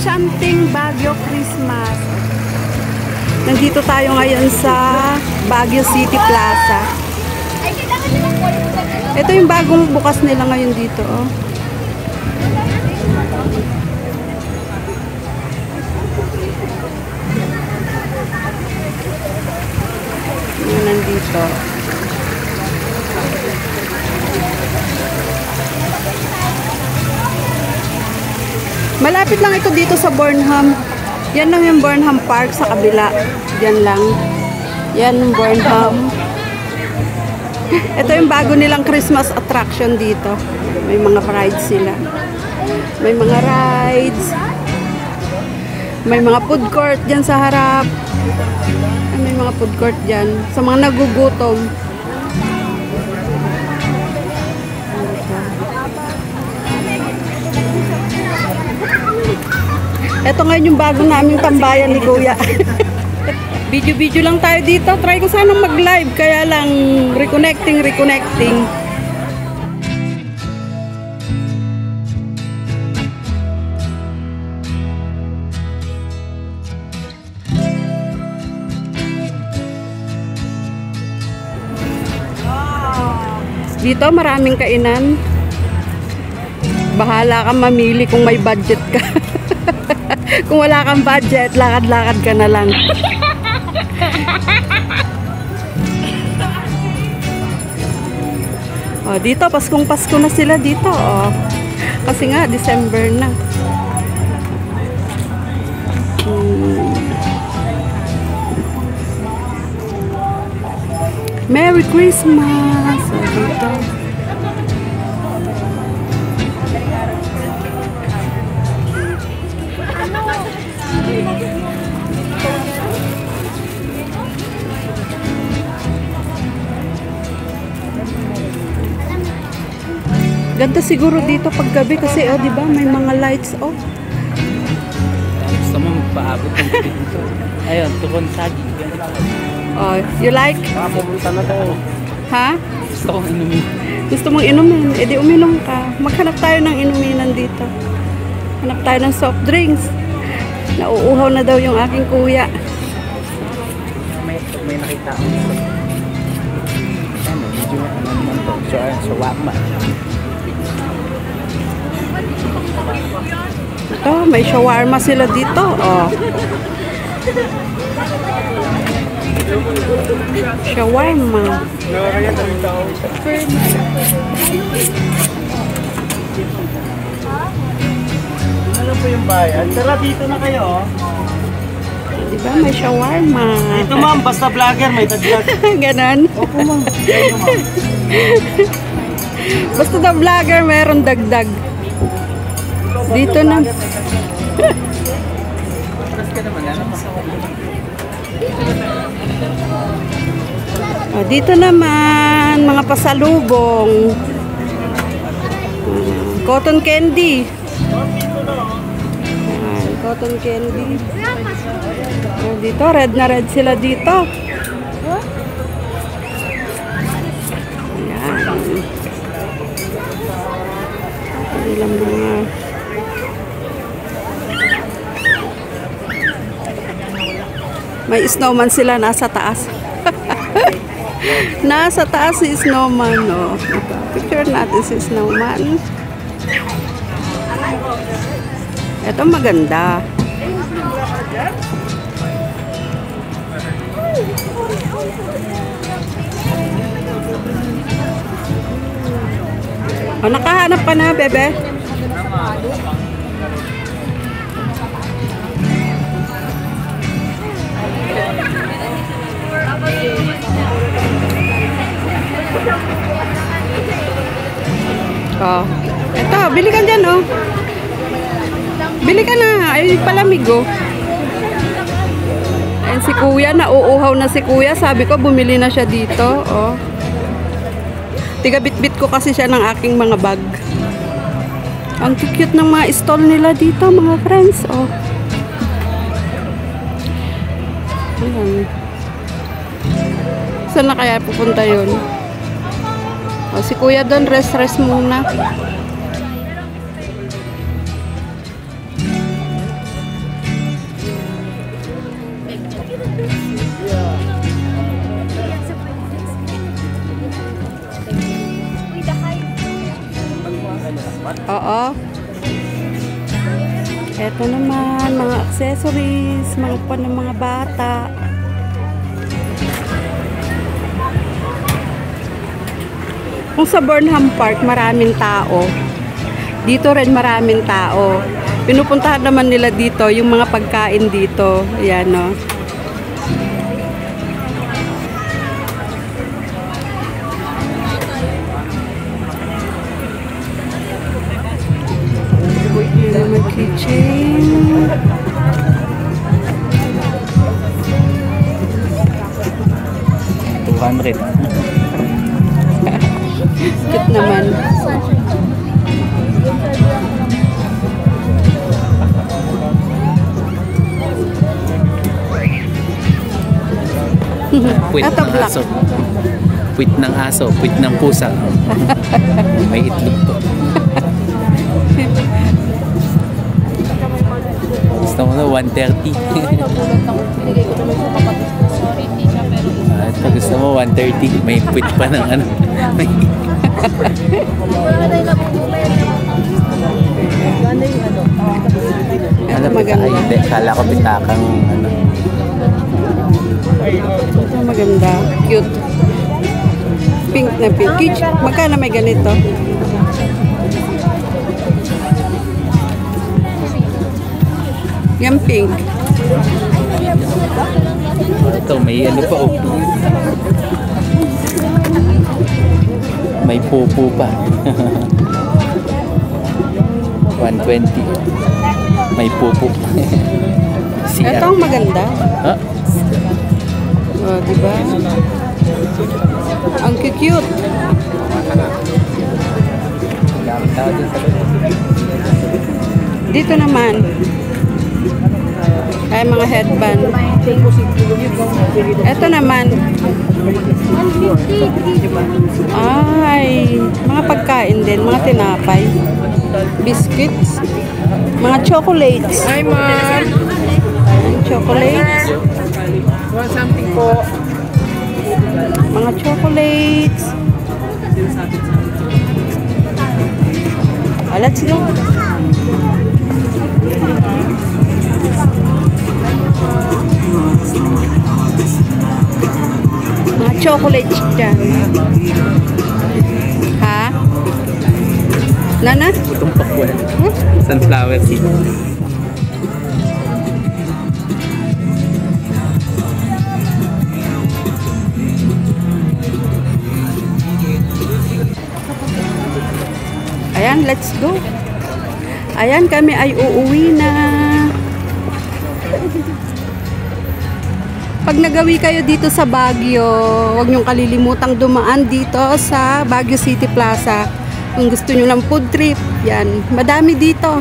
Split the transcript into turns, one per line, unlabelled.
Enchanting Baguio Christmas. Nandito tayo ngayon sa Baguio City Plaza. Ito yung bagong bukas nila ngayon dito. Oh. Yan nandito. Malapit lang ito dito sa Burnham. Yan lang yung Burnham Park sa kabila. Yan lang. Yan yung Burnham. Ito yung bago nilang Christmas attraction dito. May mga rides sila. May mga rides. May mga food court dyan sa harap. May mga food court dyan. Sa mga nagugutom. Ito ngayon yung bago naming tambayan ni Kuya. Video-video lang tayo dito. Try ko sanang mag-live. Kaya lang reconnecting. Dito maraming kainan. Bahala kang mamili kung may budget ka. Kung wala kang budget, lakad-lakad ka na lang. Oh, dito, Paskong-Pasko na sila dito. Oh. Kasi nga, December na. Merry Christmas! Oh, dito. Ganda siguro dito paggabi kasi oh, 'di ba, may mga lights oh.
Gusto mo magpaabot ng dito. Ayun, tukon saging.
Oh, you like?
Pupunta na tayo.
Ha?
Gusto kong inumin.
Gusto mong inumin? Eh di uminom ka. Maghanap tayo ng inuminan dito. Hanap tayo ng soft drinks. Nauuhaw na daw yung aking kuya.
May nakita ako. Ano, medyo naman to. So wakma.
Ito, may shawarma sila dito. Oh. Shawarma.
Ano po yung bayan? Tara, dito na kayo.
Diba, may shawarma.
Dito ma'am, basta vlogger, may tagdag.
Ganon.
Opo ma'am. Dito ma'am.
Basta na vlogger, mayroon dagdag. Dito na. Oh, dito naman, mga pasalubong. Cotton candy. Cotton candy. Oh, dito, red na red sila dito. Ayan. Ilang mga... May snowman sila nasa taas. Nasa taas si snowman, no. Picture natin si snowman. Ito maganda. O, nakahanap ka na, bebe? Oh. Ito, bili ka dyan, oh. Bili ka na. Ay, palamig, oh. Ayan si kuya, nauuhaw na si kuya. Sabi ko, bumili na siya dito, oh. Tiga-bit-bit ko kasi siya ng aking mga bag. Ang cute ng mga stall nila dito, mga friends, oh. Ayan. Saan na kaya pupunta yun? O, si kuya doon, rest muna. Oo. Eto naman, mga accessories, mga pan ng mga bata. Kung sa Burnham Park, maraming tao. Dito rin maraming tao. Pinupuntahan naman nila dito yung mga pagkain dito. Ayan, no. Naman kitchen.
200.
Cute naman.
Puwit
Ito
ng
black.
aso. Puwit ng aso. Puwit ng pusa. May itlog to. Gusto mo na 130. Ito gusto mo 130. May puwit pa ng ano. May...
Ito maganda.
Ay, hindi. Kala ko pitakang ano.
Ito maganda. Cute. Pink na pink. Kitsch. Magkano may ganito? Yung pink.
Ito, may ano pa oh. May pupo pa. 120. May pupo.
Ito ang maganda.
Ha?
Oh, diba? Ang cute. Dito naman. Ay, mga headband. Ito naman. Ay, mga pagkain din. Mga tinapay. Biscuits. Mga chocolates.
Hi, ma'am.
Chocolates.
Want something po?
Mga chocolates. Oh, let's go. Mga chocolates dyan. Ha? Nana?
Itong pakwan. Sunflower seed.
Ayan, let's go. Ayan, kami ay uuwi na. Pag nagawi kayo dito sa Baguio, huwag niyong kalilimutang dumaan dito sa Baguio City Plaza. Kung gusto niyo ng food trip, yan. Madami dito.